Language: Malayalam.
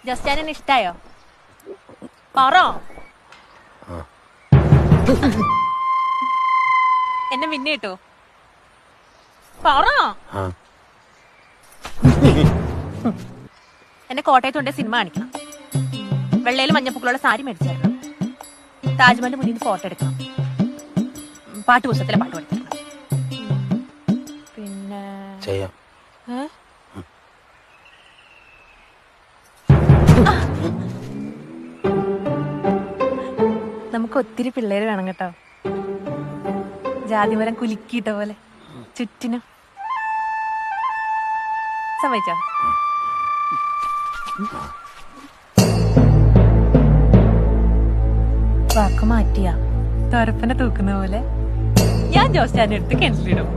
ജസ്റ്റാനെ ഇഷ്ടായോ? പറ. എന്നെ പിന്നെ കിട്ടോ? പറ. എന്നെ കോട്ടയത്തുണ്ടെ സിനിമ കാണിക്കണം. വെള്ളയിലും മഞ്ഞപ്പൂക്കളുള്ള സാരി മേടിച്ചായിരുന്നു. താജ്മഹലിന്റെ മുന്നിൽ നിന്ന് ഫോട്ടോ എടുക്കണം. പാട്ട് പുസ്തകത്തിലെ പാട്ട് പഠിക്കണം. പിന്നെ നമുക്ക് ഒത്തിരി പിള്ളേര് വേണം കേട്ടോ. ജാതിമരം കുലുക്കിയിട്ട പോലെ ചുറ്റിനും. സമ്മതിച്ചോ? വാക്ക് മാറ്റിയ തോരപ്പനെ തൂക്കുന്ന പോലെ ഞാൻ ജോസ്റ്റാന്റെ അടുത്ത് കിണറ്റിലിടും.